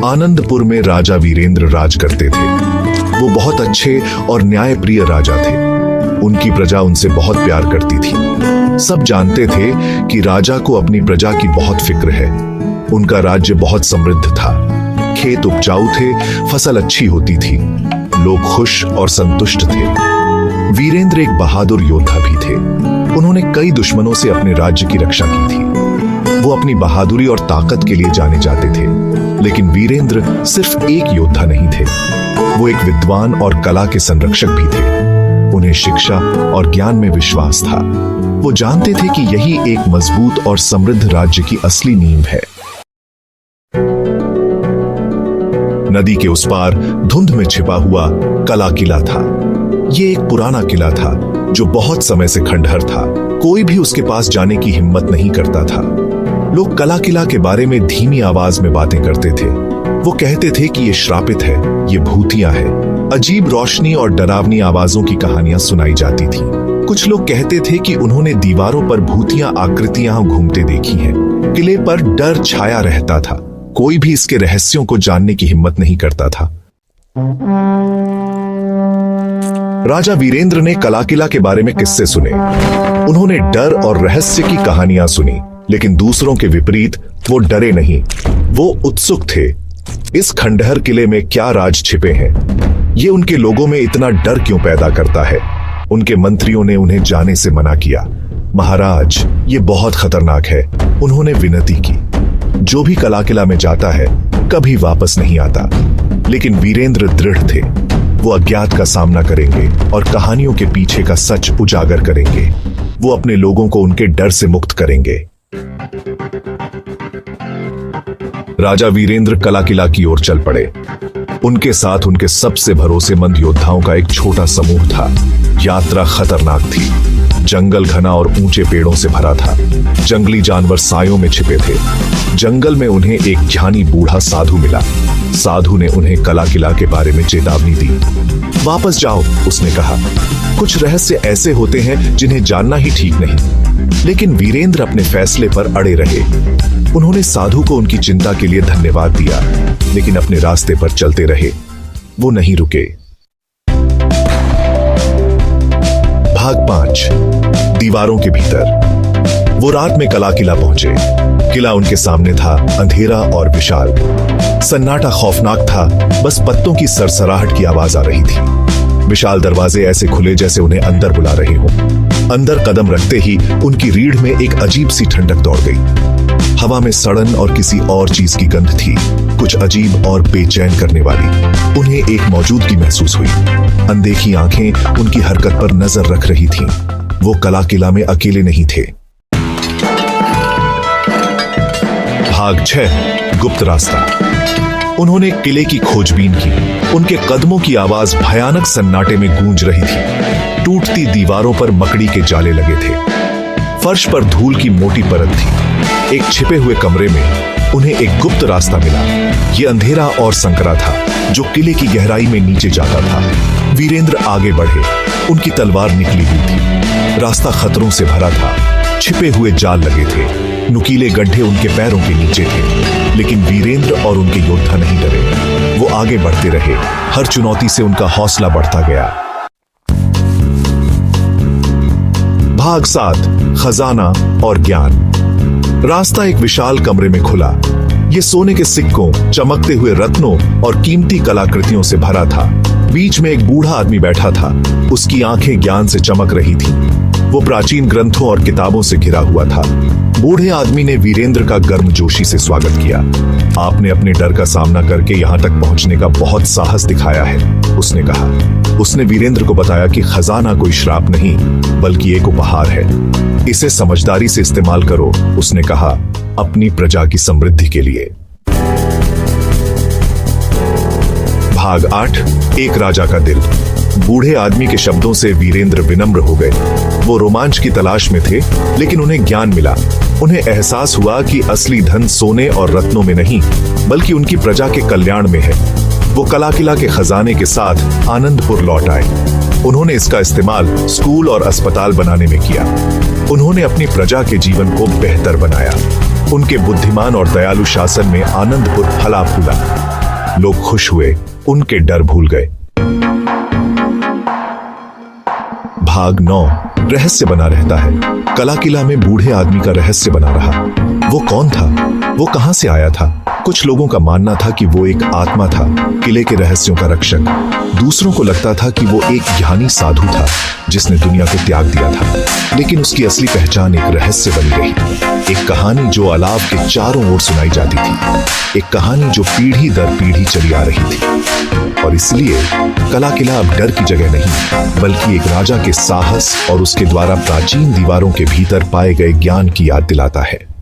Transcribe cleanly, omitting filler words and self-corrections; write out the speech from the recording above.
आनंदपुर में राजा वीरेंद्र राज करते थे। वो बहुत अच्छे और न्यायप्रिय राजा थे। उनकी प्रजा उनसे बहुत प्यार करती थी। सब जानते थे कि राजा को अपनी प्रजा की बहुत फिक्र है। उनका राज्य बहुत समृद्ध था। खेत उपजाऊ थे, फसल अच्छी होती थी, लोग खुश और संतुष्ट थे। वीरेंद्र एक बहादुर योद्धा भी थे। उन्होंने कई दुश्मनों से अपने राज्य की रक्षा की थी। वो अपनी बहादुरी और ताकत के लिए जाने जाते थे। लेकिन वीरेंद्र सिर्फ एक योद्धा नहीं थे, वो एक विद्वान और कला के संरक्षक भी थे। उन्हें शिक्षा और ज्ञान में विश्वास था। वो जानते थे कि यही एक मजबूत और समृद्ध राज्य की असली नींव है। नदी के उस पार धुंध में छिपा हुआ कला किला था। ये एक पुराना किला था जो बहुत समय से खंडहर था। कोई भी उसके पास जाने की हिम्मत नहीं करता था। लोग कला किला के बारे में धीमी आवाज में बातें करते थे। वो कहते थे कि ये श्रापित है, ये भूतिया है। अजीब रोशनी और डरावनी आवाजों की कहानियां सुनाई जाती थी। कुछ लोग कहते थे कि उन्होंने दीवारों पर भूतिया आकृतियां घूमते देखी हैं। किले पर डर छाया रहता था। कोई भी इसके रहस्यों को जानने की हिम्मत नहीं करता था। राजा वीरेंद्र ने कला किला के बारे में किस्से सुने। उन्होंने डर और रहस्य की कहानियां सुनी, लेकिन दूसरों के विपरीत वो डरे नहीं। वो उत्सुक थे। इस खंडहर किले में क्या राज छिपे हैं? ये उनके लोगों में इतना डर क्यों पैदा करता है? उनके मंत्रियों ने उन्हें जाने से मना किया। महाराज, ये बहुत खतरनाक है। उन्होंने विनती की। जो भी कला किला में जाता है कभी वापस नहीं आता। लेकिन वीरेंद्र दृढ़ थे। वो अज्ञात का सामना करेंगे और कहानियों के पीछे का सच उजागर करेंगे। वो अपने लोगों को उनके डर से मुक्त करेंगे। राजा वीरेंद्र कला किला की ओर चल पड़े। उनके साथ उनके सबसे भरोसेमंद योद्धाओं का एक छोटा समूह था। यात्रा खतरनाक थी। जंगल घना और ऊंचे पेड़ों से भरा था। जंगली जानवर सायों में छिपे थे। जंगल में उन्हें एक ज्ञानी बूढ़ा साधु मिला। साधु ने उन्हें कला किला के बारे में चेतावनी दी। वापस जाओ, उसने कहा। कुछ रहस्य ऐसे होते हैं जिन्हें जानना ही ठीक नहीं। लेकिन वीरेंद्र अपने फैसले पर अड़े रहे। उन्होंने साधु को उनकी चिंता के लिए धन्यवाद दिया, लेकिन अपने रास्ते पर चलते रहे। वो नहीं रुके। भाग 5, दीवारों के भीतर। वो रात में कला किला पहुंचे। किला उनके सामने था, अंधेरा और विशाल। सन्नाटा खौफनाक था, बस पत्तों की सरसराहट की आवाज आ रही थी। विशाल दरवाजे ऐसे खुले जैसे उन्हें अंदर बुला रहे हों। अंदर कदम रखते ही उनकी रीढ़ में एक अजीब सी ठंडक दौड़ गई। हवा में सड़न और किसी और चीज की गंध थी, कुछ अजीब और बेचैन करने वाली। उन्हें एक मौजूदगी महसूस हुई। अनदेखी आंखें उनकी हरकत पर नजर रख रही थीं। वो कला किला में अकेले नहीं थे। भाग 6, गुप्त रास्ता। उन्होंने किले की खोजबीन की। उनके कदमों की आवाज भयानक सन्नाटे में गूंज रही थी। टूटती दीवारों पर मकड़ी के जाले लगे थे। फर्श पर धूल की मोटी परत थी। एक छिपे हुए कमरे में उन्हें एक गुप्त रास्ता मिला। यह अंधेरा और संकरा था, जो किले की गहराई में नीचे जाता था। वीरेंद्र आगे बढ़े। उनकी तलवार निकली हुई थी। रास्ता खतरों से भरा था। छिपे हुए जाल लगे थे। नुकीले गड्ढे उनके पैरों के नीचे थे। लेकिन वीरेंद्र और उनके योद्धा नहीं डरे। वो आगे बढ़ते रहे। हर चुनौती से उनका हौसला बढ़ता गया। भाग 7, खजाना और ज्ञान। रास्ता एक विशाल कमरे में खुला। ये सोने के सिक्कों, चमकते हुए रत्नों और कीमती कलाकृतियों से भरा था। बीच में एक बूढ़ा आदमी बैठा था। उसकी आंखें ज्ञान से चमक रही थीं। वो प्राचीन ग्रंथों और किताबों से घिरा हुआ था। बूढ़े आदमी ने वीरेंद्र का गर्मजोशी से स्वागत किया। आपने अपने डर का सामना करके यहाँ तक पहुँचने का बहुत साहस दिखाया है, उसने कहा। उसने वीरेंद्र को बताया कि खजाना कोई श्राप नहीं, बल्कि एक उपहार है। इसे समझदारी से इस्तेमाल करो, उसने कहा, अपनी प्रजा की समृद्धि के लिए। भाग 8, एक राजा का दिल। बूढ़े आदमी के शब्दों से वीरेंद्र विनम्र हो गए। वो रोमांच की तलाश में थे, लेकिन उन्हें ज्ञान मिला। उन्हें एहसास हुआ कि असली धन सोने और रत्नों में नहीं, बल्कि उनकी प्रजा के कल्याण में है। वो कला किला के खजाने के साथ आनंदपुर लौट आए। उन्होंने इसका इस्तेमाल स्कूल और अस्पताल बनाने में किया। उन्होंने अपनी प्रजा के जीवन को बेहतर बनाया। उनके बुद्धिमान और दयालु शासन में आनंदपुर फला फूला। लोग खुश हुए, उनके डर भूल गए। भाग 9 रहस्य बना रहता है। कला किला में बूढ़े आदमी का रहस्य बना रहा। वो कौन था? वो कहां से आया था? कुछ लोगों का मानना था कि वो एक आत्मा था, किले के रहस्यों का रक्षक। दूसरों को लगता था कि वो एक ज्ञानी साधु था जिसने दुनिया को त्याग दिया था। लेकिन उसकी असली पहचान एक रहस्य बनी रही, एक कहानी जो अलाव के चारों ओर सुनाई जाती थी, एक कहानी जो पीढ़ी दर पीढ़ी चली आ रही थी। और इसलिए कला किला अब डर की जगह नहीं, बल्कि एक राजा के साहस और उसके द्वारा प्राचीन दीवारों के भीतर पाए गए ज्ञान की याद दिलाता है।